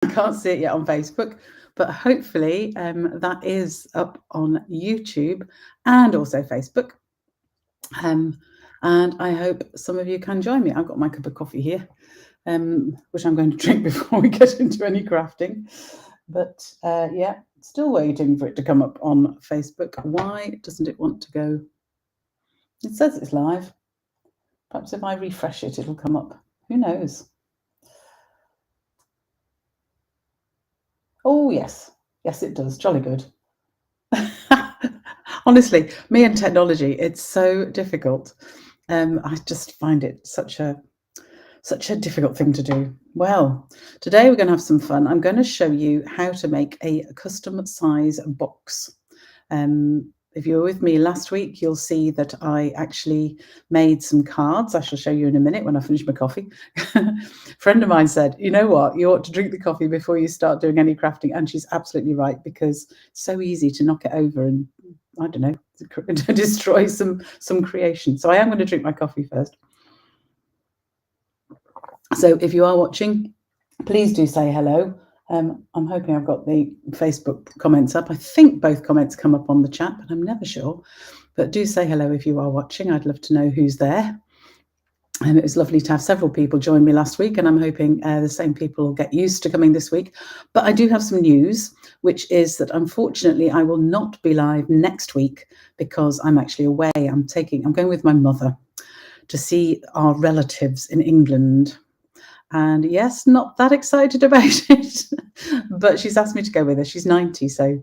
I can't see it yet on Facebook, but hopefully that is up on YouTube and also Facebook. And I hope some of you can join me. I've got my cup of coffee here, which I'm going to drink before we get into any crafting. But yeah, still waiting for it to come up on Facebook. Why doesn't it want to go? It says it's live. Perhaps if I refresh it, it'll come up. Who knows? Oh, yes. Yes, it does. Jolly good. Honestly, me and technology, it's so difficult. I just find it such a difficult thing to do. Well, today we're going to have some fun. I'm going to show you how to make a custom size box. If you were with me last week, you'll see that I actually made some cards. I shall show you in a minute when I finish my coffee. A friend of mine said, you know what, you ought to drink the coffee before you start doing any crafting. And she's absolutely right, because it's so easy to knock it over and, I don't know, to destroy some creation. So I am going to drink my coffee first. So if you are watching, please do say hello. I'm hoping I've got the Facebook comments up. I think both comments come up on the chat, but I'm never sure. But do say hello if you are watching. I'd love to know who's there. And it was lovely to have several people join me last week, and I'm hoping the same people will get used to coming this week. But I do have some news, which is that unfortunately I will not be live next week because I'm actually away. I'm going with my mother to see our relatives in England. And yes, not that excited about it, but she's asked me to go with her. She's 90, so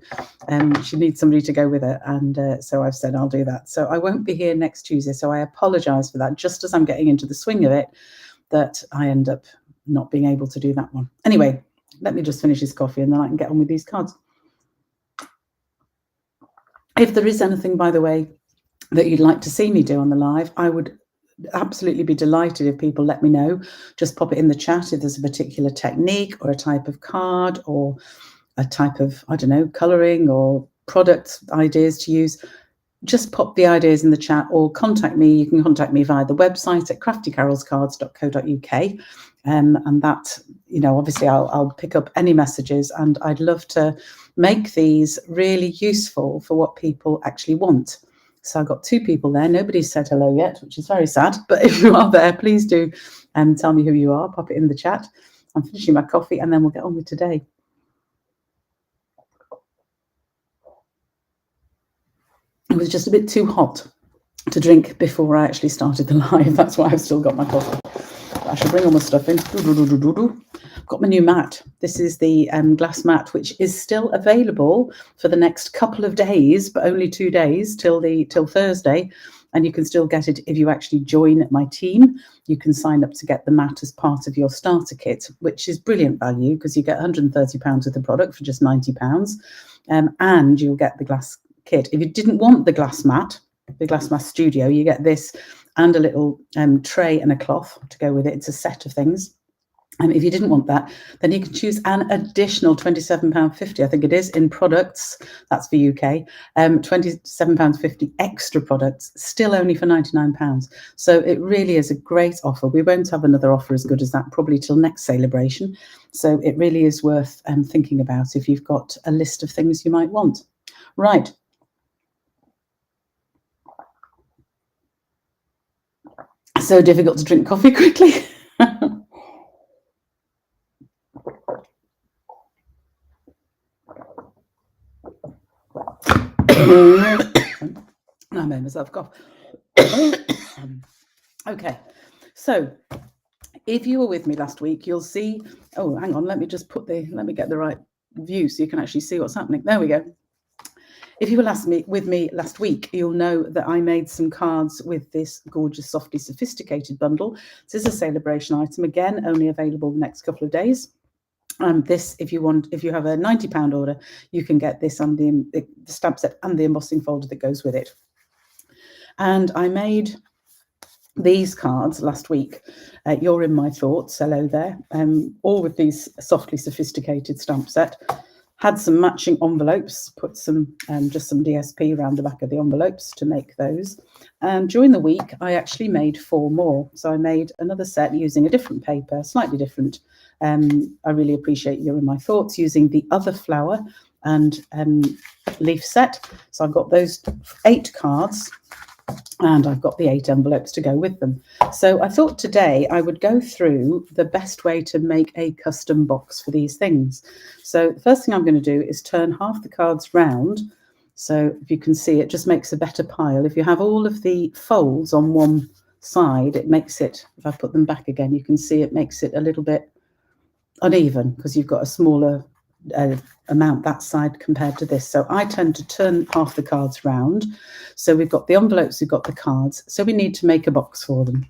she needs somebody to go with her. And so I've said I'll do that. So I won't be here next Tuesday. So I apologise for that. Just as I'm getting into the swing of it, that I end up not being able to do that one. Anyway, let me just finish this coffee and then I can get on with these cards. If there is anything, by the way, that you'd like to see me do on the live, I would absolutely be delighted if people let me know. Just pop it in the chat if there's a particular technique or a type of card or a type of, I don't know, colouring or product ideas to use. Just pop the ideas in the chat or contact me. You can contact me via the website at craftycarolscards.co.uk. And that, you know, obviously I'll pick up any messages, and I'd love to make these really useful for what people actually want. So I've got 2 people there. Nobody's said hello yet, which is very sad. But if you are there, please do tell me who you are. Pop it in the chat. I'm finishing my coffee and then we'll get on with today. It was just a bit too hot to drink before I actually started the live. That's why I've still got my coffee. I shall bring all my stuff in. I've got my new mat. This is the glass mat, which is still available for the next couple of days, but only 2 days till Thursday. And you can still get it if you actually join my team. You can sign up to get the mat as part of your starter kit, which is brilliant value because you get £130 of the product for just £90, and you'll get the glass kit. If you didn't want the glass mat studio, you get this and a little tray and a cloth to go with it. It's a set of things. And if you didn't want that, then you can choose an additional £27.50, I think it is, in products. That's for UK. £27.50 extra products, still only for £99. So it really is a great offer. We won't have another offer as good as that probably till next celebration. So it really is worth thinking about if you've got a list of things you might want. Right. So difficult to drink coffee quickly. I made myself cough. Okay, so if you were with me last week, you'll see. Oh, hang on. Let me get the right view so you can actually see what's happening. There we go. If you were with me last week, you'll know that I made some cards with this gorgeous, softly sophisticated bundle. This is a celebration item, again, only available the next couple of days. This, if you have a £90 order, you can get this on the stamp set and the embossing folder that goes with it. And I made these cards last week. You're in my thoughts. Hello there. All with these softly sophisticated stamp set. Had some matching envelopes, put some just some DSP around the back of the envelopes to make those. And during the week, I actually made 4 more. So I made another set using a different paper, slightly different I really appreciate you and my thoughts using the other flower and leaf set. So I've got those 8 cards and I've got the 8 envelopes to go with them. So I thought today I would go through the best way to make a custom box for these things. So the first thing I'm going to do is turn half the cards round. So if you can see, it just makes a better pile. If you have all of the folds on one side, it makes it, if I put them back again, you can see it makes it a little bit uneven because you've got a smaller amount that side compared to this. So I tend to turn half the cards round. So we've got the envelopes, we've got the cards. So we need to make a box for them.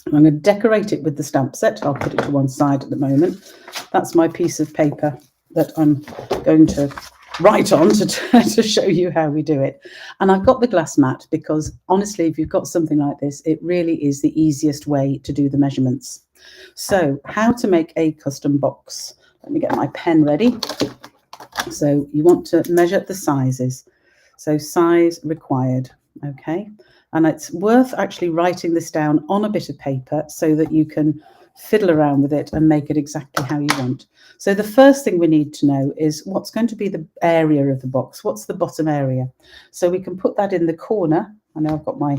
I'm going to decorate it with the stamp set. I'll put it to one side at the moment. That's my piece of paper that I'm going to write on to show you how we do it. And I've got the glass mat because honestly, if you've got something like this, it really is the easiest way to do the measurements. So how to make a custom box. Let me get my pen ready. So you want to measure the sizes. So size required, okay? And it's worth actually writing this down on a bit of paper so that you can fiddle around with it and make it exactly how you want. So the first thing we need to know is what's going to be the area of the box. What's the bottom area? So we can put that in the corner. I know I've got my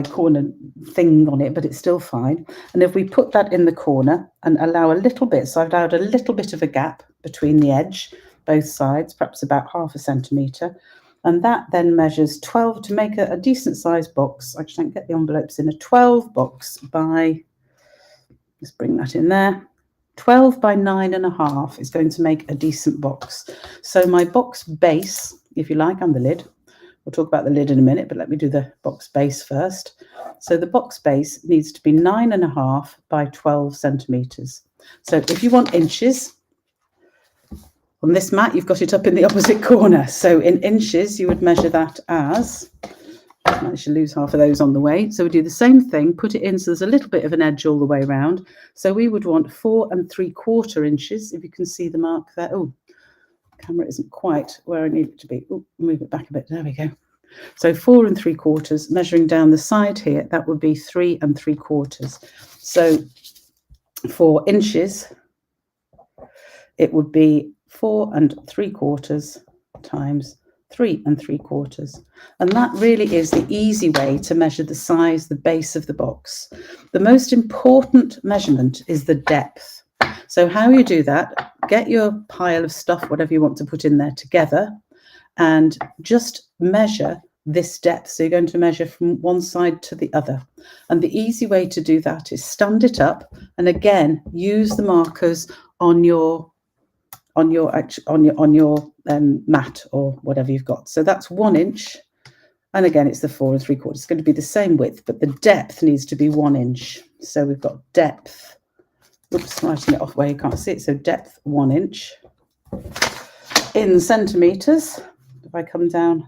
corner thing on it, but it's still fine. And if we put that in the corner and allow a little bit, so I've allowed a little bit of a gap between the edge, both sides, perhaps about 0.5 centimetre. And that then measures 12 to make a decent sized box. I just don't get the envelopes in. A 12 box by, let's bring that in there. 12 by 9.5 is going to make a decent box. So my box base, if you like, and the lid. We'll talk about the lid in a minute, but let me do the box base first. So the box base needs to be 9.5 by 12 centimetres. So if you want inches, on this mat, you've got it up in the opposite corner. So in inches, you would measure that as, I managed to lose half of those on the way. So we do the same thing, put it in so there's a little bit of an edge all the way around. So we would want 4 3/4 inches, if you can see the mark there. Oh, the camera isn't quite where I need it to be. Oh, move it back a bit. There we go. So 4 3/4, measuring down the side here, that would be 3 3/4. So for inches, it would be 4 3/4 times 3 3/4. And that really is the easy way to measure the size, the base of the box. The most important measurement is the depth. So how you do that, get your pile of stuff, whatever you want to put in there together, and just measure this depth. So you're going to measure from one side to the other. And the easy way to do that is stand it up and again, use the markers on your mat or whatever you've got. So that's 1 inch. And again, it's the 4 3/4. It's going to be the same width, but the depth needs to be 1 inch. So we've got depth. Oops, writing it off where you can't see it. So depth 1 inch. In centimetres, if I come down,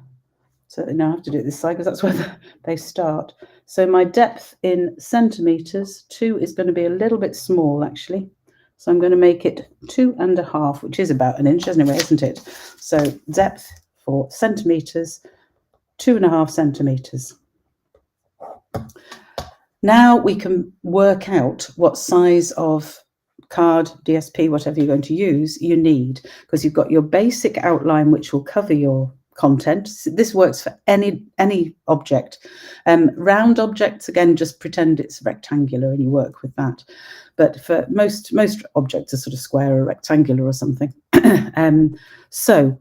so now I have to do it this side because that's where they start. So my depth in centimetres, 2 is going to be a little bit small actually. So I'm going to make it 2.5, which is about 1 inch anyway, isn't it? So depth for centimetres, 2.5 centimetres. Now we can work out what size of card, DSP, whatever you're going to use, you need, because you've got your basic outline, which will cover your content. This works for any object. Round objects, again, just pretend it's rectangular and you work with that. But for most objects are sort of square or rectangular or something. So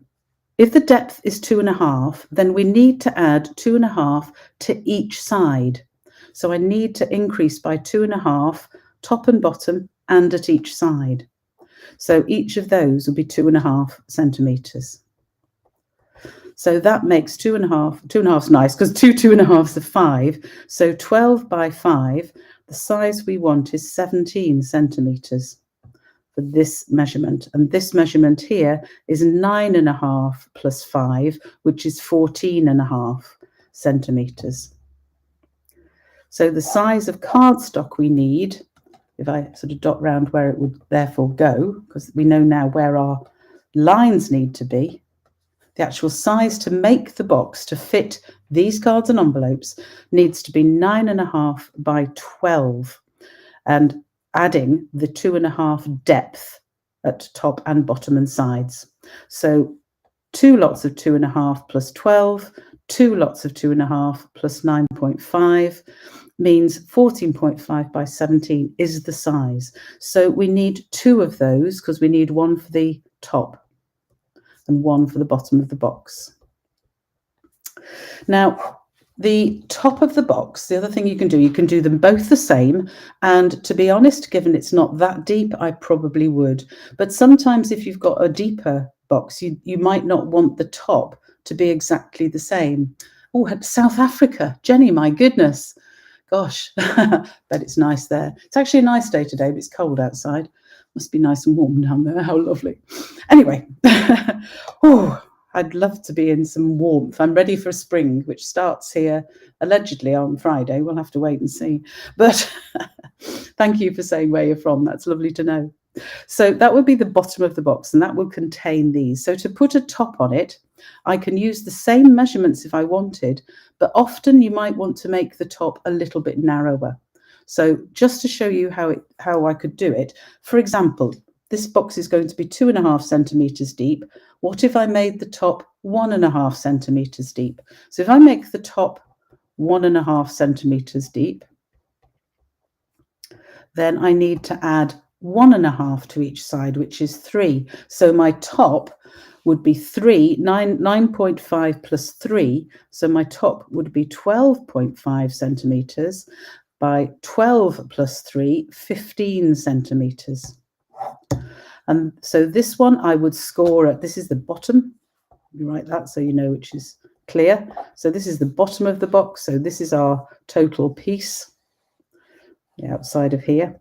if the depth is 2.5, then we need to add 2.5 to each side. So I need to increase by 2.5, top and bottom, and at each side. So each of those will be 2.5 centimetres. So that makes 2.5. 2.5's nice because 2.5s are 5. So 12 by 5, the size we want is 17 centimetres for this measurement. And this measurement here is 9.5 plus 5, which is 14.5 centimetres. So the size of cardstock we need, if I sort of dot round where it would therefore go, because we know now where our lines need to be, the actual size to make the box to fit these cards and envelopes needs to be 9.5 by 12. And adding the 2.5 depth at top and bottom and sides. So 2 lots of 2.5 plus 12, 2 lots of 2.5 plus 9.5 means 14.5 by 17 is the size. So we need 2 of those because we need 1 for the top and 1 for the bottom of the box. Now, the top of the box, the other thing you can do them both the same. And to be honest, given it's not that deep, I probably would. But sometimes if you've got a deeper box, you might not want the top to be exactly the same. Oh, South Africa, Jenny, my goodness. Gosh, bet it's nice there. It's actually a nice day today, but it's cold outside. Must be nice and warm down there. How lovely. Anyway, oh, I'd love to be in some warmth. I'm ready for spring, which starts here allegedly on Friday. We'll have to wait and see. But thank you for saying where you're from. That's lovely to know. So that would be the bottom of the box, and that will contain these. So to put a top on it, I can use the same measurements if I wanted, but often you might want to make the top a little bit narrower. So just to show you how I could do it, for example, this box is going to be 2.5 centimeters deep. What if I made the top 1.5 centimeters deep? So if I make the top 1.5 centimeters deep, then I need to add 1.5 to each side, which is 3. So my top would be 9.5 plus 3. So my top would be 12.5 centimeters by 12 plus 3, 15 centimeters. And so this one I would score at, this is the bottom. You write that so you know which is clear. So this is the bottom of the box. So this is our total piece, the outside of here.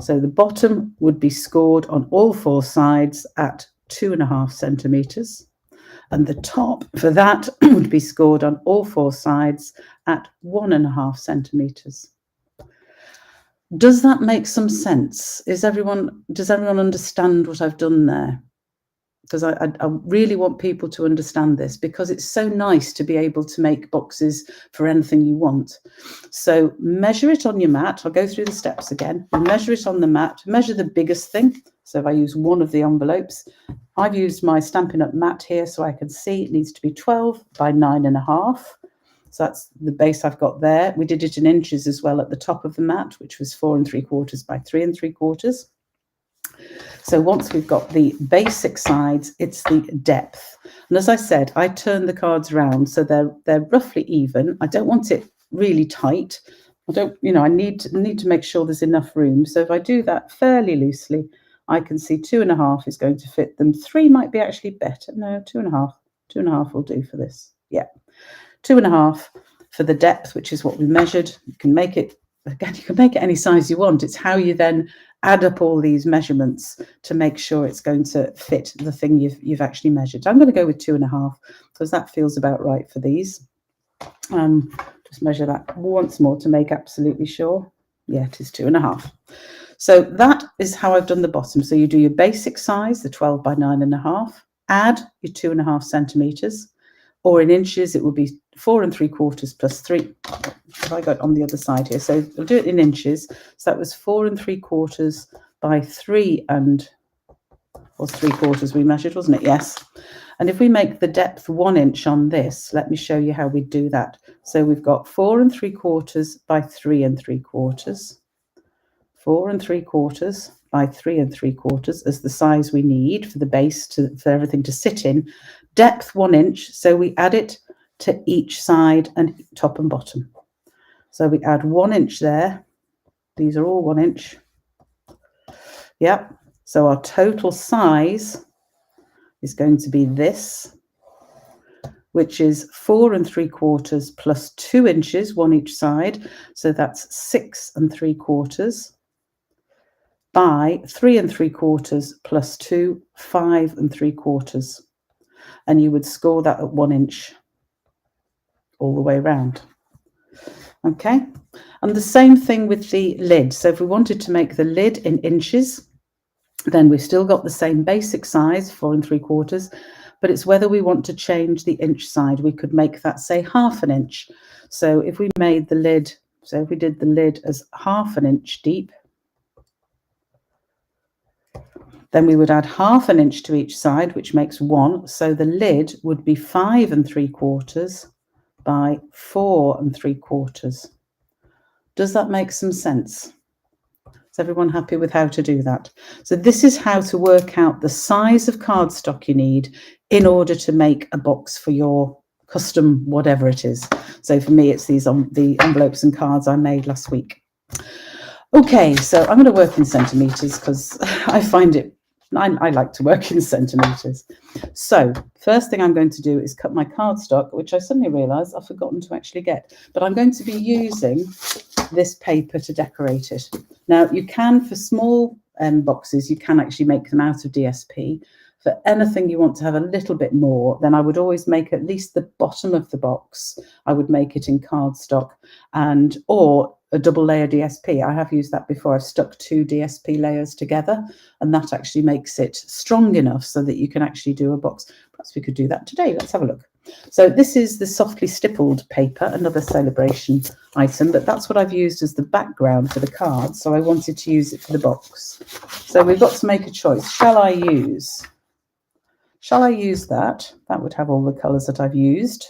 So the bottom would be scored on all 4 sides at 2.5 centimeters. And the top for that would be scored on all 4 sides at 1.5 centimeters. Does that make some sense? Does everyone understand what I've done there? Because I really want people to understand this, because it's so nice to be able to make boxes for anything you want. So measure it on your mat. I'll go through the steps again. Measure it on the mat. Measure the biggest thing. So if I use one of the envelopes, I've used my Stampin' Up mat here so I can see it needs to be 12 by 9.5. So that's the base I've got there. We did it in inches as well at the top of the mat, which was 4 3/4 by 3 3/4. So once we've got the basic sides, it's the depth. And as I said, I turn the cards around so they're roughly even. I don't want it really tight. I need to make sure there's enough room. So if I do that fairly loosely, I can see 2.5 is going to fit them. 3 might be actually better. No, 2.5. 2.5 will do for this. Yeah. 2.5 for the depth, which is what we measured. You can make it, again, you can make it any size you want. It's how you then add up all these measurements to make sure it's going to fit the thing you've actually measured. I'm going to go with 2.5 because that feels about right for these. Just measure that once more to make absolutely sure. Yeah, it is 2.5. So that is how I've done the bottom. So you do your basic size, the 12 by 9.5, add your 2.5 centimeters, or in inches, it would be 4 3/4 plus 3. Have I got on the other side here? So we'll do it in inches. So that was 4 3/4 by 3 3/4 we measured, wasn't it? Yes. And if we make the depth 1 inch on this, let me show you how we do that. So we've got 4 3/4 by 3 3/4. 4 3/4 by 3 3/4 as the size we need for the base for everything to sit in. Depth 1 inch, so we add it to each side and top and bottom. So we add 1 inch there. These are all 1 inch. Yep. So our total size is going to be this, which is 4 3/4 plus 2 inches, 1 each side. So that's 6 3/4 by 3 3/4 plus 2, 5 3/4. And you would score that at 1 inch all the way around. Okay, and the same thing with the lid. So if we wanted to make the lid in inches, then we've still got the same basic size, 4 3/4, but it's whether we want to change the inch side. We could make that, say, 1/2 inch. So if we made the lid, so if we did the lid as 1/2 inch deep, Then we would add 1/2 inch to each side, which makes 1. So the lid would be 5 3/4 by 4 3/4. Does that make some sense? Is everyone happy with how to do that? So this is how to work out the size of cardstock you need in order to make a box for your custom whatever it is. So for me, it's these the envelopes and cards I made last week. Okay, so I'm going to work in centimeters because I find it, I like to work in centimeters. So first thing I'm going to do is cut my cardstock, which I suddenly realized I've forgotten to actually get, but I'm going to be using this paper to decorate it. Now you can, for small boxes, you can actually make them out of DSP. For anything you want to have a little bit more, then I would always make at least the bottom of the box. I would make it in cardstock or a double layer DSP. I have used that before. I've stuck 2 DSP layers together, and that actually makes it strong enough so that you can actually do a box. Perhaps we could do that today. Let's have a look. So this is the softly stippled paper, another celebration item, but that's what I've used as the background for the card. So I wanted to use it for the box. So we've got to make a choice. Shall I use that? That would have all the colours that I've used,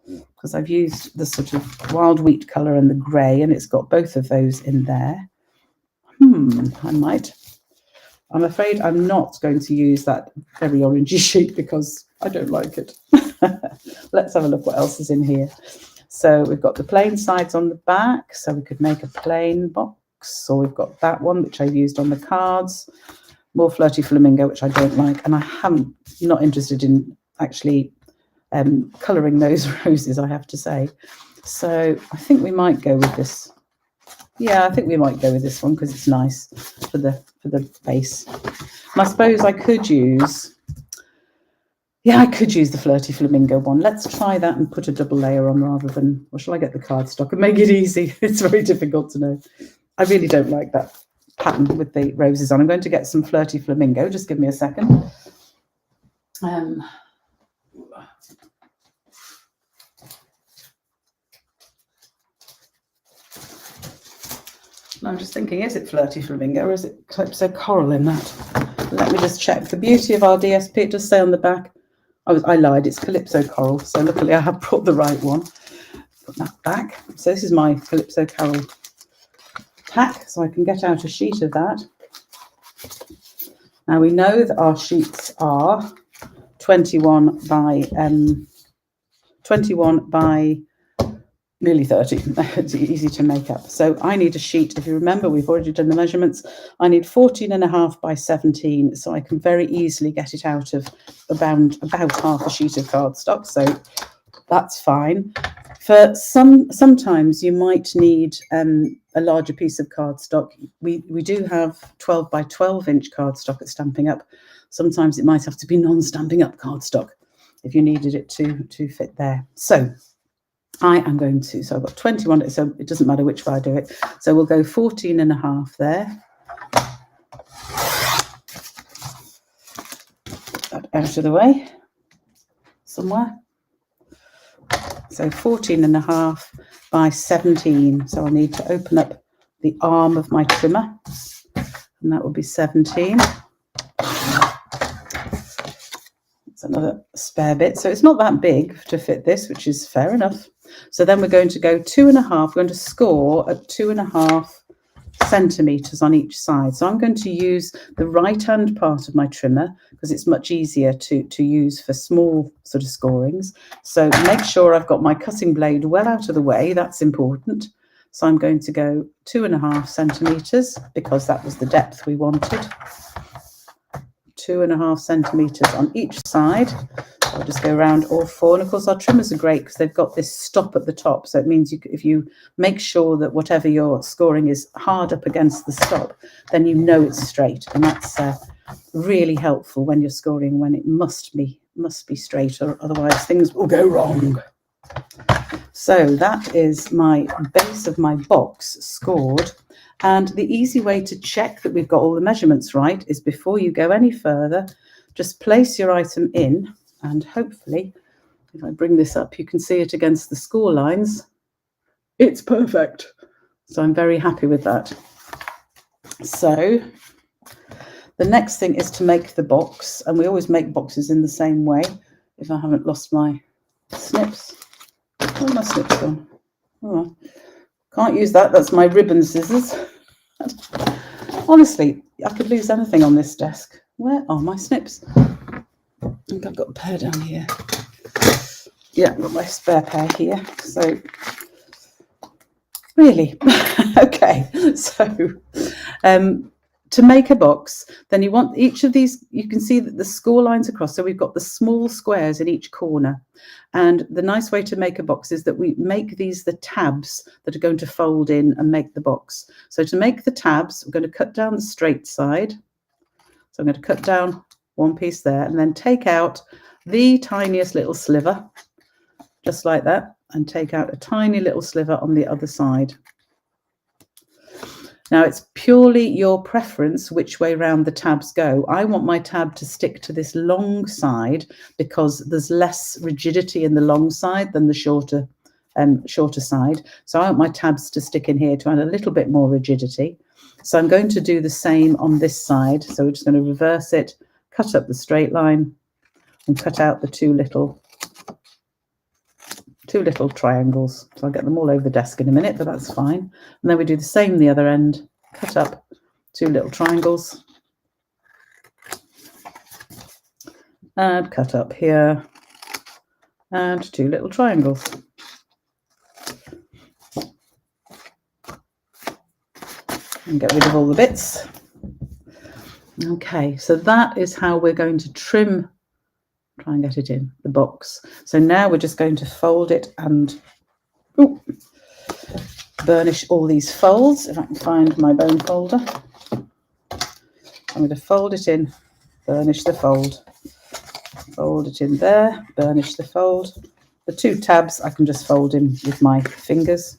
because I've used the sort of wild wheat colour and the grey, and it's got both of those in there. I might. I'm afraid I'm not going to use that very orangey sheet because I don't like it. Let's have a look what else is in here. So we've got the plain sides on the back, so we could make a plain box, or we've got that one which I've used on the cards. More flirty flamingo, which I don't like, and I'm not interested in actually colouring those roses, I have to say. So I think we might go with this. Yeah, I think we might go with this one because it's nice for the base. And I suppose I could use, I could use the flirty flamingo one. Let's try that and put a double layer on rather than, or shall I get the cardstock and make it easy? It's very difficult to know. I really don't like that pattern with the roses on. I'm going to get some flirty flamingo. Just give me a second. I'm just thinking, is it flirty flamingo or is it Calypso coral in that? Let me just check. The beauty of our DSP, it does say on the back. I lied, it's Calypso coral. So luckily I have brought the right one. Put that back. So this is my Calypso coral pack, so I can get out a sheet of that. Now we know that our sheets are 21 by nearly 30. It's easy to make up. So I need a sheet. If you remember, we've already done the measurements. I need 14.5 by 17, so I can very easily get it out of about half a sheet of cardstock. So that's fine. For sometimes you might need a larger piece of cardstock. We do have 12 by 12 inch cardstock at Stampin' Up. Sometimes it might have to be non-Stampin' Up cardstock if you needed it to fit there. So I am going to, so I've got 21, so it doesn't matter which way I do it. So we'll go 14.5 there. Put that out of the way somewhere. So 14.5 by 17. So I need to open up the arm of my trimmer, and that will be 17. It's another spare bit. So it's not that big to fit this, which is fair enough. So then we're going to go 2.5. We're going to score at 2.5 centimeters on each side. So I'm going to use the right hand part of my trimmer because it's much easier to use for small sort of scorings. So make sure I've got my cutting blade well out of the way. That's important. So I'm going to go 2.5 centimeters because that was the depth we wanted. 2.5 centimeters on each side. I'll just go around all 4. And of course, our trimmers are great because they've got this stop at the top. So it means if you make sure that whatever you're scoring is hard up against the stop, then you know it's straight. And that's really helpful when you're scoring when it must be straight, or otherwise things will go wrong. So that is my base of my box scored. And the easy way to check that we've got all the measurements right is before you go any further, just place your item in. And hopefully, if I bring this up, you can see it against the score lines. It's perfect. So I'm very happy with that. So The next thing is to make the box, and we always make boxes in the same way. If I haven't lost my snips. Where are my snips gone? Oh, can't use that. That's my ribbon scissors. Honestly, I could lose anything on this desk. Where are my snips? I think I've got a pair down here. Yeah, I've got my spare pair here. So, really, okay. So, to make a box, then you want each of these, you can see that the score lines across. So we've got the small squares in each corner. And the nice way to make a box is that we make these the tabs that are going to fold in and make the box. So to make the tabs, we're going to cut down the straight side. So I'm going to cut down one piece there and then take out the tiniest little sliver, just like that, and take out a tiny little sliver on the other side. Now, it's purely your preference which way round the tabs go. I want my tab to stick to this long side because there's less rigidity in the long side than the shorter side. So I want my tabs to stick in here to add a little bit more rigidity. So I'm going to do the same on this side. So we're just going to reverse it, cut up the straight line and cut out the two little triangles. So I'll get them all over the desk in a minute, but that's fine. And then we do the same the other end, cut up two little triangles and cut up here and two little triangles. And get rid of all the bits. Okay, so that is how we're going to trim, try and get it in the box. So now we're just going to fold it and burnish all these folds. If I can find my bone folder, I'm going to fold it in, burnish the fold, fold it in there, burnish the fold. The two tabs I can just fold in with my fingers,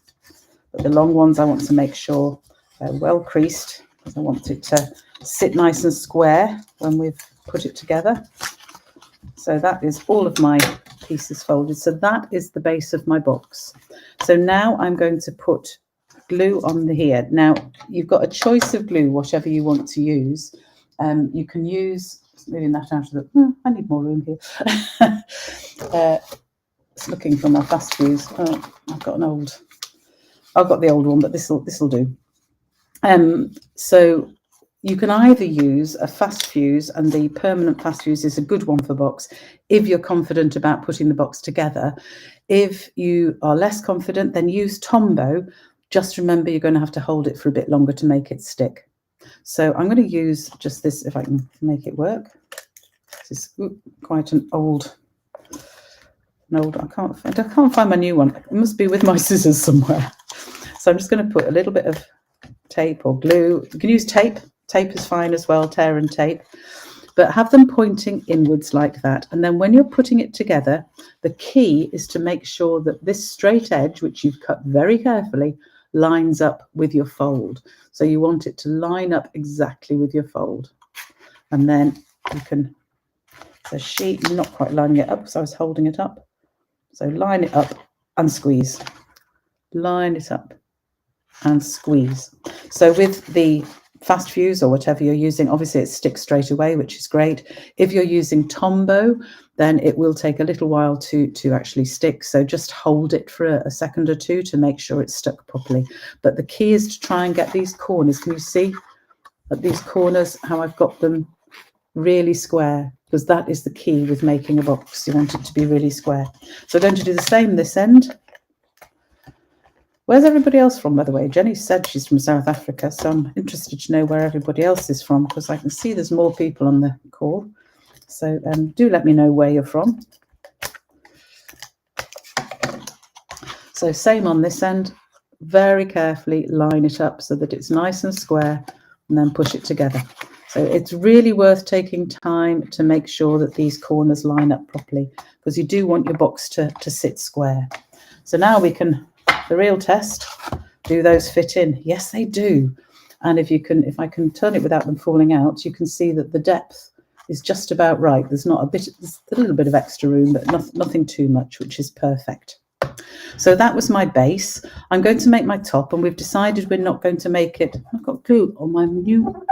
but the long ones I want to make sure they're well creased because I want it to sit nice and square when we've put it together. So that is all of my pieces folded. So that is the base of my box. So now I'm going to put glue on here. Now you've got a choice of glue, whatever you want to use. You can use, moving that out of the, I need more room here. It's looking for my fast fuse. Oh, I've got the old one, but this will do. So you can either use a fast fuse, and the permanent fast fuse is a good one for box if you're confident about putting the box together. If you are less confident, then use Tombow. Just remember you're going to have to hold it for a bit longer to make it stick. So I'm going to use just this, if I can make it work. This is quite an old, I can't find my new one. It must be with my scissors somewhere. So I'm just going to put a little bit of tape or glue. You can use tape. Tape is fine as well, tear and tape. But have them pointing inwards like that. And then when you're putting it together, the key is to make sure that this straight edge, which you've cut very carefully, lines up with your fold. So you want it to line up exactly with your fold. And then you can, so sheet, not quite lining it up because I was holding it up. So line it up and squeeze. Line it up and squeeze. So with the fast fuse or whatever you're using, obviously it sticks straight away, which is great. If you're using Tombow, then it will take a little while to actually stick. So just hold it for a second or two to make sure it's stuck properly. But the key is to try and get these corners. Can you see at these corners how I've got them really square? Because that is the key with making a box. You want it to be really square. So I'm going to do the same this end. Where's everybody else from, by the way? Jenny said she's from South Africa, so I'm interested to know where everybody else is from, because I can see there's more people on the call. So do let me know where you're from. So same on this end. Very carefully line it up so that it's nice and square, and then push it together. So it's really worth taking time to make sure that these corners line up properly, because you do want your box to sit square. So now we can, the real test, do those fit in? Yes, they do. And if I can turn it without them falling out, you can see that the depth is just about right. There's a little bit of extra room, but nothing too much, which is perfect. So that was my base. I'm going to make my top, and we've decided we're not going to make it. I've got glue on my new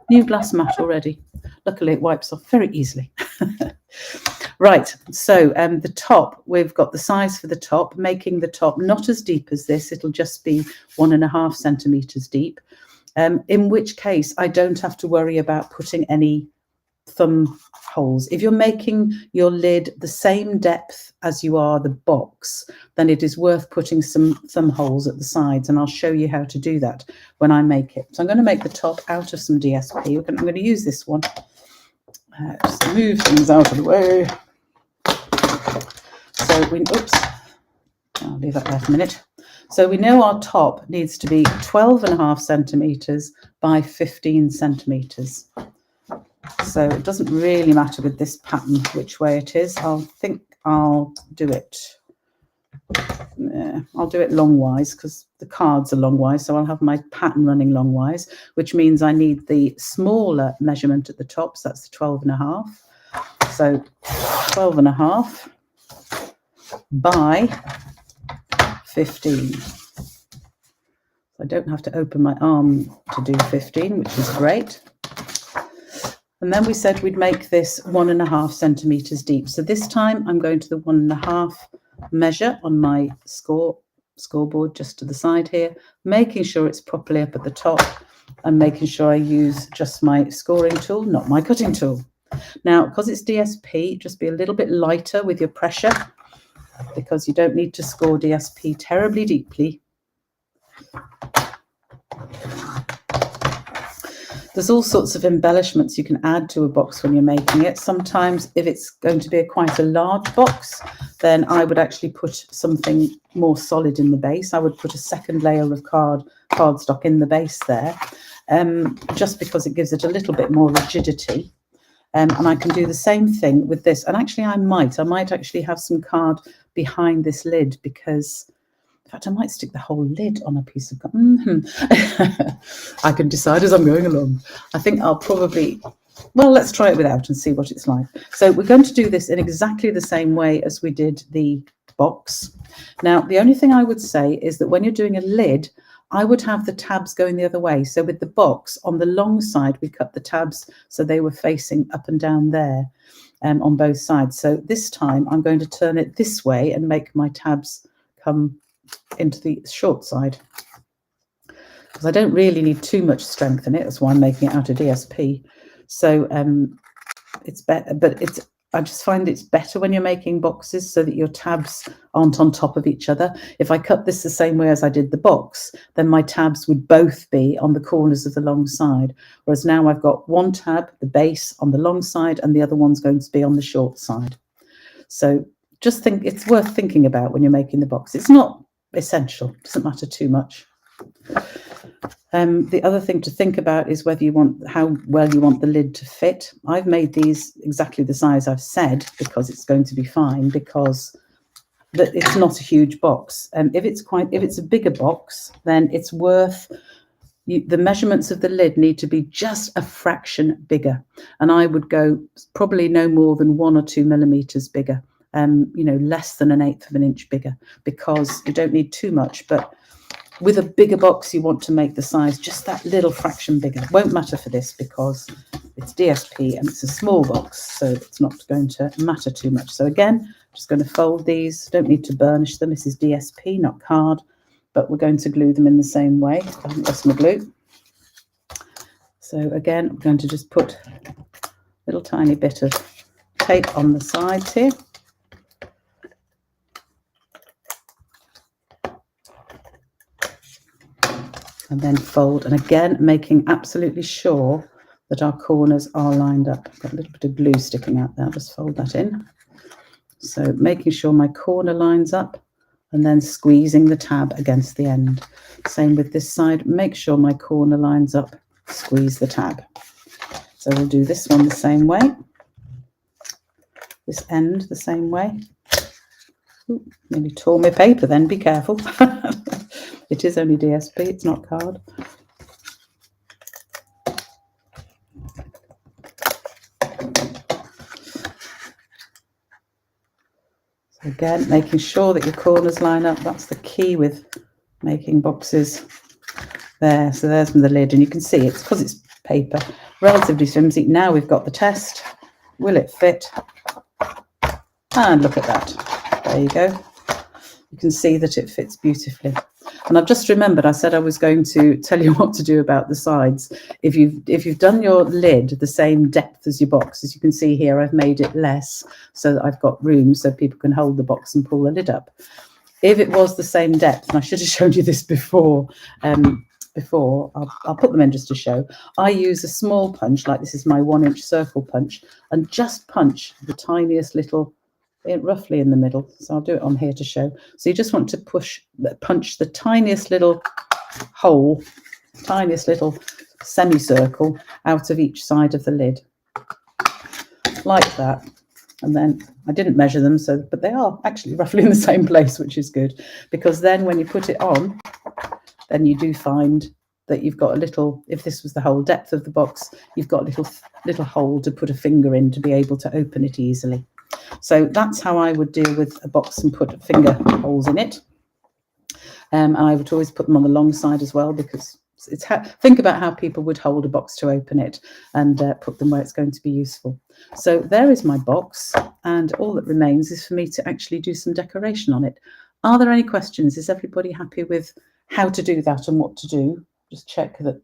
New glass mat already. Luckily, it wipes off very easily. Right, so the top, we've got the size for the top, making the top not as deep as this. It'll just be 1.5 centimetres deep, in which case I don't have to worry about putting any thumb holes. If you're making your lid the same depth as you are the box, then it is worth putting some thumb holes at the sides, and I'll show you how to do that when I make it. So I'm going to make the top out of some DSP. I'm going to use this one. Just move things out of the way. So oops, I'll leave that there for a minute. So we know our top needs to be 12.5 centimetres by 15 centimetres. So it doesn't really matter with this pattern which way it is. I'll do it. I'll do it longwise because the cards are longwise. So I'll have my pattern running longwise, which means I need the smaller measurement at the top. So that's the 12.5. So 12.5 by 15. I don't have to open my arm to do 15, which is great. And then we said we'd make this 1.5 centimetres deep. So this time I'm going to the 1.5 measure on my scoreboard just to the side here, making sure it's properly up at the top and making sure I use just my scoring tool, not my cutting tool. Now, because it's DSP, just be a little bit lighter with your pressure because you don't need to score DSP terribly deeply. There's all sorts of embellishments you can add to a box when you're making it. Sometimes if it's going to be quite a large box, then I would actually put something more solid in the base. I would put a second layer of cardstock in the base there, just because it gives it a little bit more rigidity. And I can do the same thing with this. And actually I might actually have some card behind this lid because, in fact, I might stick the whole lid on a piece of card. I can decide as I'm going along. I think I'll probably, well, let's try it without and see what it's like. So we're going to do this in exactly the same way as we did the box. Now, the only thing I would say is that when you're doing a lid, I would have the tabs going the other way. So with the box, on the long side, we cut the tabs so they were facing up and down there on both sides. So this time I'm going to turn it this way and make my tabs come into the short side. Because I don't really need too much strength in it. That's why I'm making it out of DSP. So it's better, but I just find it's better when you're making boxes so that your tabs aren't on top of each other. If I cut this the same way as I did the box, then my tabs would both be on the corners of the long side. Whereas now I've got one tab, the base, on the long side, and the other one's going to be on the short side. So just think, it's worth thinking about when you're making the box. It's not essential, it doesn't matter too much. The other thing to think about is whether you want, how well you want the lid to fit. I've made these exactly the size I've said because it's going to be fine, because it's not a huge box. And if it's a bigger box, then it's worth, the measurements of the lid need to be just a fraction bigger. And I would go probably no more than 1 or 2 millimeters bigger, less than 1/8 of an inch bigger, because you don't need too much. But with a bigger box, you want to make the size just that little fraction bigger. It won't matter for this because it's DSP and it's a small box, so it's not going to matter too much. So again, I'm just going to fold these. Don't need to burnish them. This is DSP, not card, but we're going to glue them in the same way. I haven't lost my glue. So again, I'm going to just put a little tiny bit of tape on the sides here. And then fold, and again, making absolutely sure that our corners are lined up. I've got a little bit of glue sticking out there, just fold that in. So making sure my corner lines up and then squeezing the tab against the end. Same with this side, make sure my corner lines up, squeeze the tab. So we'll do this one the same way, this end the same way. Ooh, nearly tore my paper then, be careful. It is only DSP, it's not card. So again, making sure that your corners line up. That's the key with making boxes there. So there's the lid, and you can see it's because it's paper. relatively flimsy. Now we've got the test. Will it fit? And look at that. There you go. You can see that it fits beautifully. And I've just remembered, I said I was going to tell you what to do about the sides. If you've done your lid the same depth as your box, as you can see here, I've made it less so that I've got room so people can hold the box and pull the lid up. If it was the same depth, and I should have shown you this before, I'll put them in just to show. I use a small punch, like this is my 1-inch circle punch, and just punch the tiniest little, roughly in the middle. So I'll do it on here to show. So you just want to punch the tiniest little hole, tiniest little semicircle out of each side of the lid, like that. And then I didn't measure them, but they are actually roughly in the same place, which is good, because then when you put it on, then you do find that you've got a little, if this was the whole depth of the box, you've got a little hole to put a finger in to be able to open it easily. So that's how I would deal with a box and put finger holes in it. And I would always put them on the long side as well, because think about how people would hold a box to open it, and put them where it's going to be useful. So there is my box, and all that remains is for me to actually do some decoration on it. Are there any questions? Is everybody happy with how to do that and what to do? Just check that,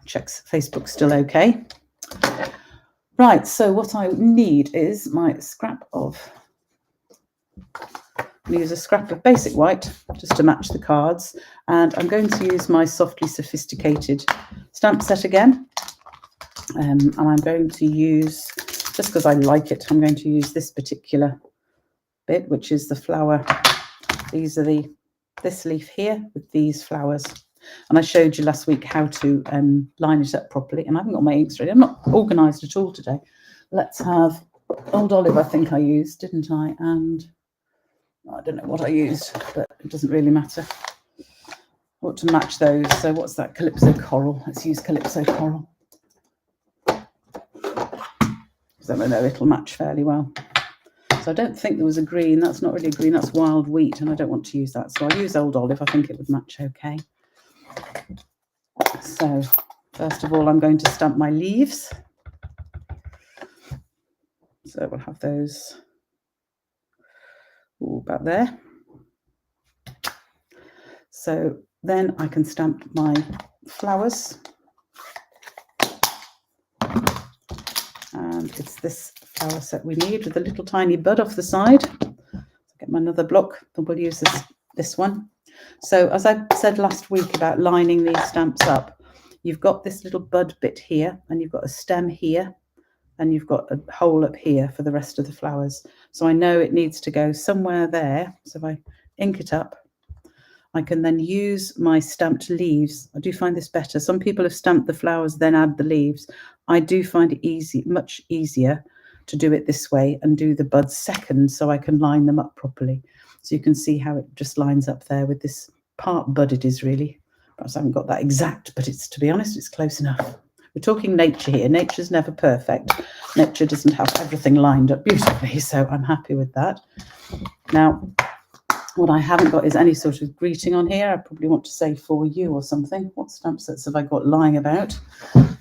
checks Facebook's still okay. Right, so what I need is my scrap of, I'm going to use a scrap of basic white just to match the cards, and I'm going to use my Softly Sophisticated stamp set again, and I'm going to use, just because I like it, I'm going to use this particular bit, which is the flower. These are this leaf here with these flowers, and I showed you last week how to line it up properly, and I haven't got my inks ready. I'm not organised at all today. Let's have Old Olive, I think I used, didn't I? And I don't know what I used, but it doesn't really matter. I want to match those. So what's that? Calypso Coral. Let's use Calypso Coral. So I know it'll match fairly well. So I don't think there was a green. That's not really a green. That's wild wheat, and I don't want to use that. So I'll use Old Olive. I think it would match okay. So first of all, I'm going to stamp my leaves. So we'll have those all about there. So then I can stamp my flowers. And it's this flower set we need with a little tiny bud off the side. Get my another block, and we'll use this one. So as I said last week about lining these stamps up, you've got this little bud bit here, and you've got a stem here, and you've got a hole up here for the rest of the flowers. So I know it needs to go somewhere there. So if I ink it up, I can then use my stamped leaves. I do find this better. Some people have stamped the flowers, then add the leaves. I do find it much easier to do it this way and do the buds second, so I can line them up properly. So you can see how it just lines up there with this part bud it is really. Perhaps I haven't got that exact, but it's, to be honest, it's close enough. We're talking nature here. Nature's never perfect. Nature doesn't have everything lined up beautifully, so I'm happy with that. Now, what I haven't got is any sort of greeting on here. I probably want to say for you or something. What stamp sets have I got lying about?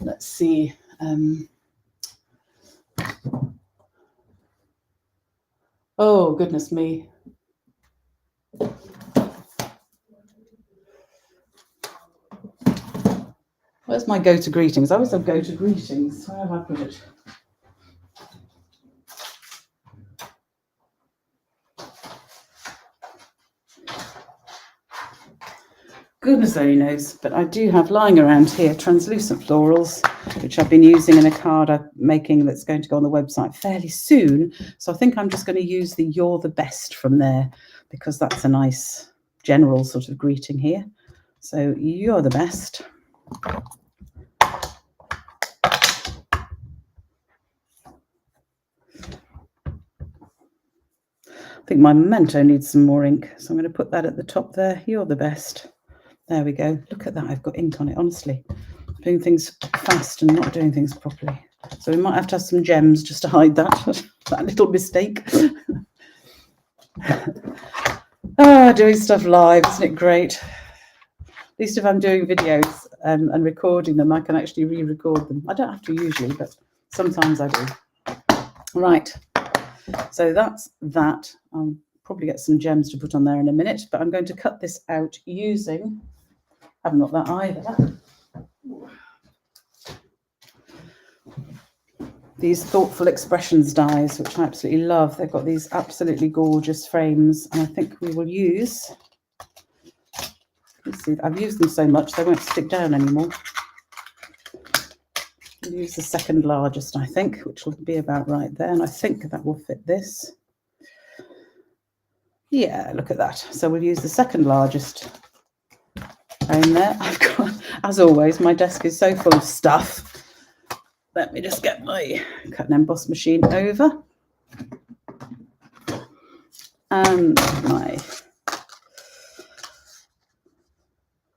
Let's see. Oh, goodness me. Where's my go-to greetings? I always have go-to greetings. Where have I put it? Goodness only knows, but I do have lying around here translucent florals, which I've been using in a card I'm making that's going to go on the website fairly soon. So I think I'm just going to use the "You're the Best" from there, because that's a nice general sort of greeting here. So you're the best. I think my memento needs some more ink, so I'm going to put that at the top there. You're the best. There we go. Look at that. I've got ink on it, honestly. Doing things fast and not doing things properly. So we might have to have some gems just to hide that, that little mistake. Doing stuff live, isn't it great? At least if I'm doing videos, and recording them, I can actually re-record them. I don't have to usually, but sometimes I do. Right, so that's that. I'll probably get some gems to put on there in a minute, but I'm going to cut this out using, I haven't got that either. These Thoughtful Expressions dies, which I absolutely love. They've got these absolutely gorgeous frames, and I think we will use, let's see, I've used them so much they won't stick down anymore. We'll use the second largest, I think, which will be about right there, and I think that will fit this. Yeah, look at that. So we'll use the second largest frame there. I've got, as always, my desk is so full of stuff. Let me just get my cut and emboss machine over. And my...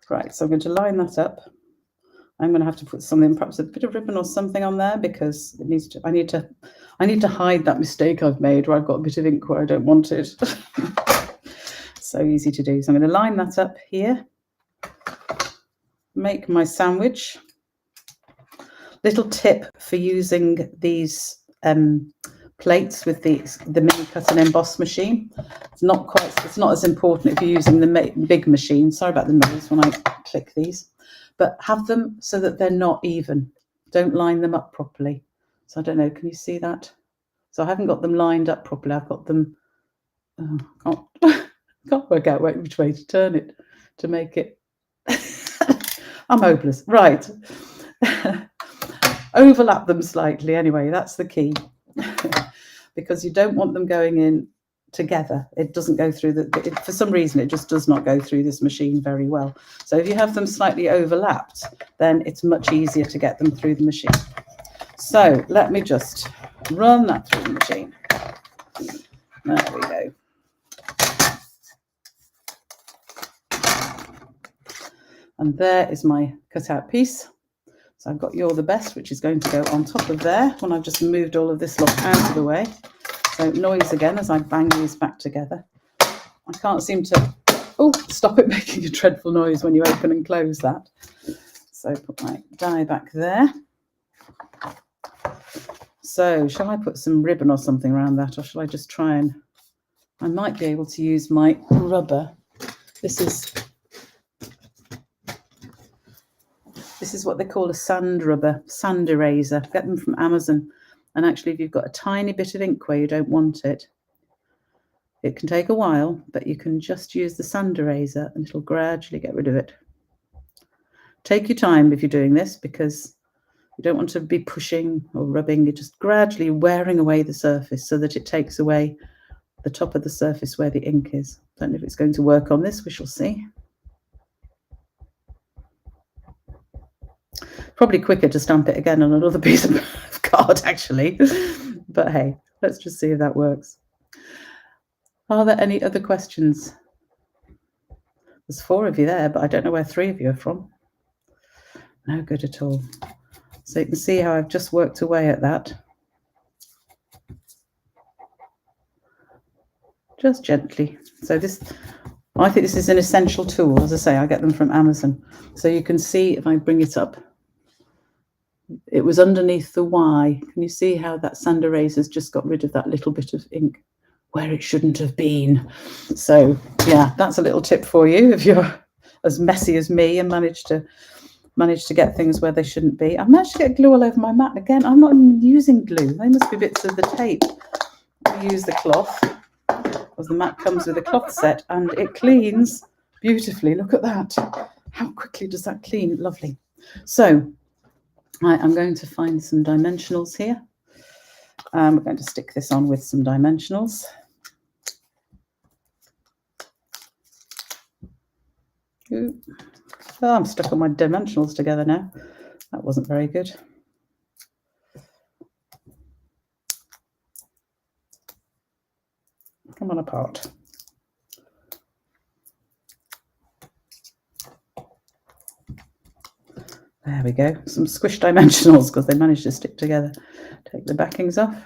Right, so I'm going to line that up. I'm going to have to put something, perhaps a bit of ribbon or something on there, because it needs to, I need to hide that mistake I've made where I've got a bit of ink where I don't want it. So easy to do. So I'm going to line that up here. Make my sandwich. Little tip for using these plates with the mini cut and emboss machine. It's not as important if you're using the big machine. Sorry about the noise when I click these. But have them so that they're not even. Don't line them up properly. So I don't know, can you see that? So I haven't got them lined up properly. I've got them, can't work out which way to turn it to make it. I'm hopeless. Right. Overlap them slightly anyway, that's the key. Because you don't want them going in together. It doesn't go through for some reason it just does not go through this machine very well. So if you have them slightly overlapped, then it's much easier to get them through the machine. So let me just run that through the machine. There we go. And there is my cutout piece. So I've got You're the Best, which is going to go on top of there when I've just moved all of this lot out of the way. So noise again as I bang these back together. I can't seem to, stop it making a dreadful noise when you open and close that. So put my die back there. So shall I put some ribbon or something around that, or shall I just try and, I might be able to use my rubber. This is what they call a sand rubber, sand eraser. Get them from Amazon. And actually, if you've got a tiny bit of ink where you don't want it, it can take a while, but you can just use the sand eraser and it'll gradually get rid of it. Take your time if you're doing this, because you don't want to be pushing or rubbing. You're just gradually wearing away the surface so that it takes away the top of the surface where the ink is. Don't know if it's going to work on this. We shall see. Probably quicker to stamp it again on another piece of card, actually. But hey, let's just see if that works. Are there any other questions? There's 4 of you there, but I don't know where 3 of you are from. No good at all. So you can see how I've just worked away at that. Just gently. So I think this is an essential tool. As I say, I get them from Amazon. So you can see if I bring it up, it was underneath the Y. Can you see how that sand eraser's just got rid of that little bit of ink where it shouldn't have been? So yeah, that's a little tip for you if you're as messy as me and manage to get things where they shouldn't be. I managed to get glue all over my mat again. I'm not even using glue. They must be bits of the tape. I use the cloth, because the mat comes with a cloth set and it cleans beautifully. Look at that. How quickly does that clean? Lovely. So I'm going to find some dimensionals here. We're going to stick this on with some dimensionals. Ooh. Oh, I'm stuck on my dimensionals together now. That wasn't very good. Come on apart. There we go. Some squish dimensionals because they managed to stick together. Take the backings off.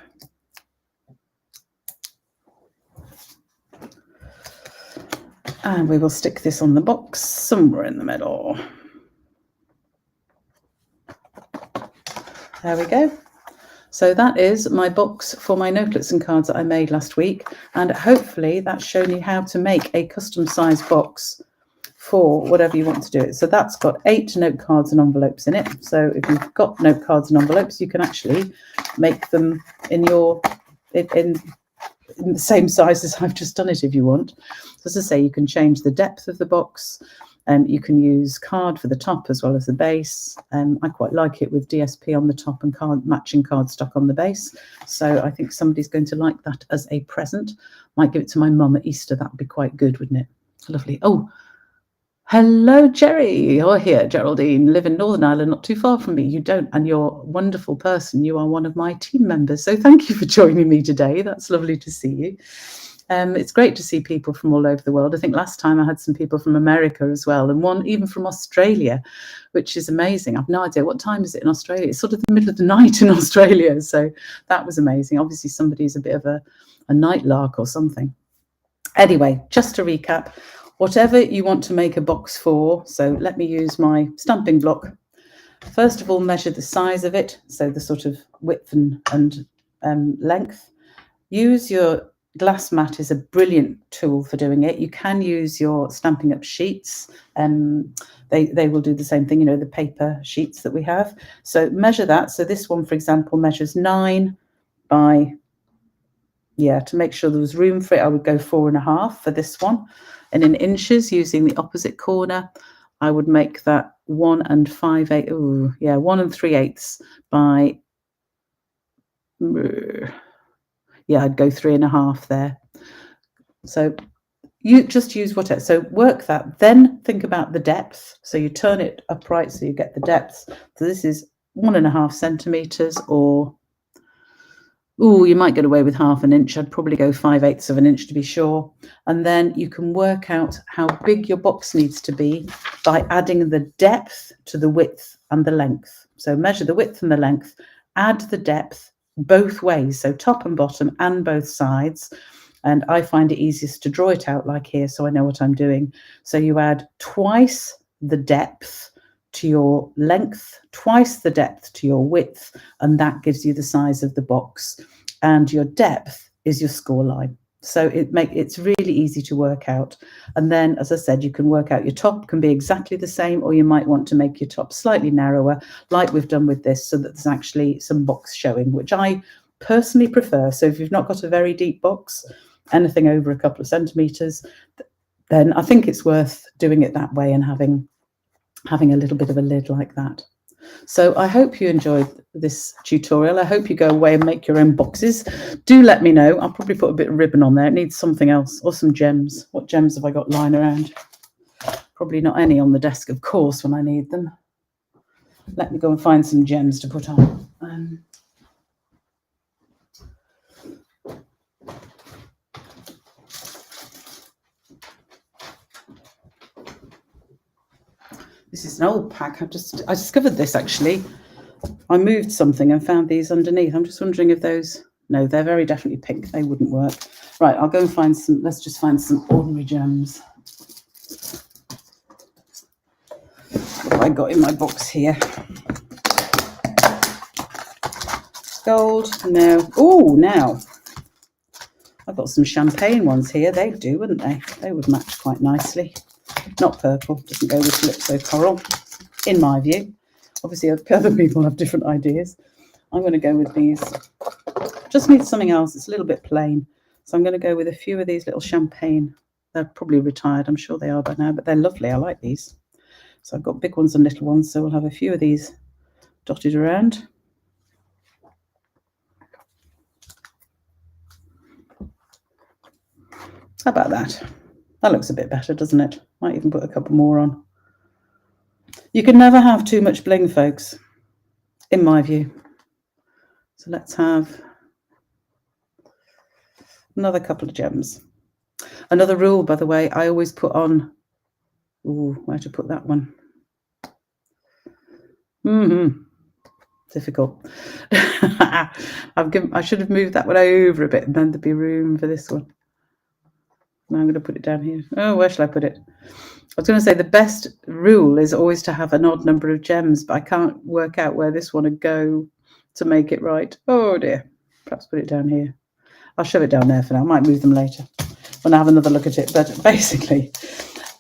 And we will stick this on the box somewhere in the middle. There we go. So that is my box for my notelets and cards that I made last week. And hopefully that's shown you how to make a custom size box for whatever you want to do it. So that's got 8 note cards and envelopes in it. So if you've got note cards and envelopes, you can actually make them in the same size as I've just done it if you want. So as I say, you can change the depth of the box. You can use card for the top as well as the base. I quite like it with DSP on the top and matching cardstock on the base. So I think somebody's going to like that as a present. Might give it to my mum at Easter. That would be quite good, wouldn't it? Lovely. Oh, hello, Jerry. You're here, Geraldine. Live in Northern Ireland, not too far from me. You don't, and you're a wonderful person. You are one of my team members. So thank you for joining me today. That's lovely to see you. It's great to see people from all over the world. I think last time I had some people from America as well, and one even from Australia, which is amazing. I've no idea what time is it in Australia. It's sort of the middle of the night in Australia, so that was amazing. Obviously, somebody's a bit of a night lark or something. Anyway, just to recap, whatever you want to make a box for. So let me use my stamping block. First of all, measure the size of it, so the sort of width and length. Use your glass mat is a brilliant tool for doing it. You can use your Stampin' Up sheets. They will do the same thing, you know, the paper sheets that we have. So measure that. So this one, for example, measures 9 by, to make sure there was room for it, I would go 4.5 for this one. And in inches, using the opposite corner, I would make that 1 5/8. 1 3/8 by. I'd go 3.5 there. So you just use whatever. So work that. Then think about the depth. So you turn it upright so you get the depth. So this is 1.5 centimeters, or you might get away with 1/2 inch. I'd probably go 5/8 of an inch to be sure. And then you can work out how big your box needs to be by adding the depth to the width and the length. So measure the width and the length, add the depth both ways, so top and bottom and both sides. And I find it easiest to draw it out like here, so I know what I'm doing. So you add twice the depth to your length, twice the depth to your width, and that gives you the size of the box. And your depth is your score line. So it's really easy to work out. And then, as I said, you can work out your top can be exactly the same, or you might want to make your top slightly narrower, like we've done with this, so that there's actually some box showing, which I personally prefer. So if you've not got a very deep box, anything over a couple of centimeters, then I think it's worth doing it that way and having a little bit of a lid like that. So I hope you enjoyed this tutorial. I hope you go away and make your own boxes. Do let me know. I'll probably put a bit of ribbon on there. It needs something else, or some gems. What gems have I got lying around? Probably not any on the desk, of course, when I need them. Let me go and find some gems to put on. This is an old pack. I discovered this actually. I moved something and found these underneath. I'm just wondering if those, no, they're very definitely pink. They wouldn't work. Right, I'll go and find some, let's just find some ordinary gems. What have I got in my box here? Gold, no. Oh, now. I've got some champagne ones here. They'd do, wouldn't they? They would match quite nicely. Not purple, doesn't go with Calypso Coral, in my view. Obviously, other people have different ideas. I'm going to go with these. Just need something else. It's a little bit plain. So I'm going to go with a few of these little champagne. They're probably retired. I'm sure they are by now, but they're lovely. I like these. So I've got big ones and little ones. So we'll have a few of these dotted around. How about that? That looks a bit better, doesn't it? Might even put a couple more on. You can never have too much bling, folks, in my view. So let's have another couple of gems. Another rule, by the way, I always put on, where to put that one? Difficult. I should have moved that one over a bit, and then there'd be room for this one. Now I'm going to put it down here. Oh, where shall I put it? I was going to say the best rule is always to have an odd number of gems, but I can't work out where this one would go. to make it right. Oh dear. Perhaps put it down here. I'll shove it down there for now. I might move them later when I have another look at it. But basically,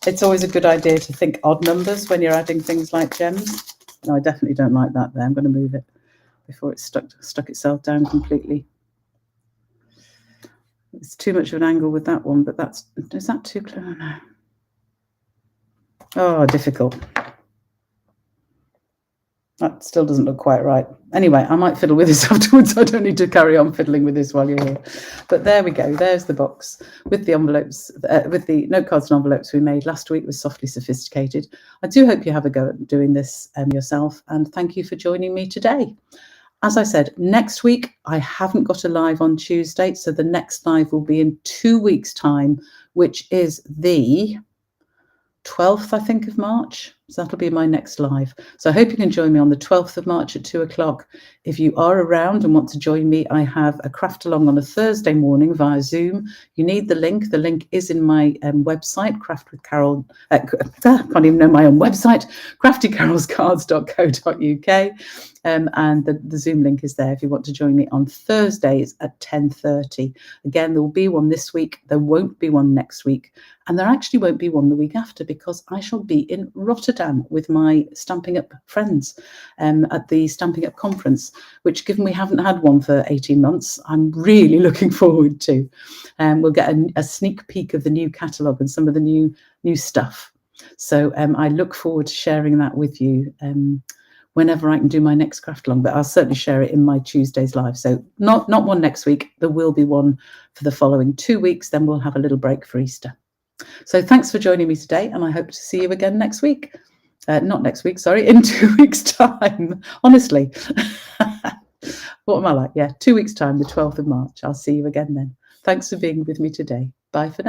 it's always a good idea to think odd numbers when you're adding things like gems. No, I definitely don't like that there. I'm going to move it before it's stuck itself down completely. It's too much of an angle with that one, but is that too close? No. Oh, difficult. That still doesn't look quite right. Anyway, I might fiddle with this afterwards. I don't need to carry on fiddling with this while you're here. But there we go. There's the box with the envelopes, with the note cards and envelopes we made last week. Was Softly Sophisticated. I do hope you have a go at doing this yourself. And thank you for joining me today. As I said, next week, I haven't got a live on Tuesday. So the next live will be in 2 weeks' time, which is the 12th, I think, of March. So that'll be my next live. So I hope you can join me on the 12th of March at 2 o'clock. If you are around and want to join me, I have a Craftalong on a Thursday morning via Zoom. You need the link. The link is in my website, Craft with Carol. I can't even know my own website, craftycarolscards.co.uk. And the Zoom link is there if you want to join me on Thursdays at 10:30. Again, there will be one this week. There won't be one next week. And there actually won't be one the week after because I shall be in Rotterdam with my Stamping Up friends at the Stamping Up conference, which, given we haven't had one for 18 months, I'm really looking forward to. We'll get a sneak peek of the new catalogue and some of the new stuff. So I look forward to sharing that with you whenever I can do my next Craftalong, but I'll certainly share it in my Tuesdays live. So not one next week. There will be one for the following 2 weeks. Then we'll have a little break for Easter. So thanks for joining me today, and I hope to see you again next week. Not next week, sorry, in 2 weeks' time. Honestly, what am I like? Yeah, 2 weeks' time, the 12th of March. I'll see you again then. Thanks for being with me today. Bye for now.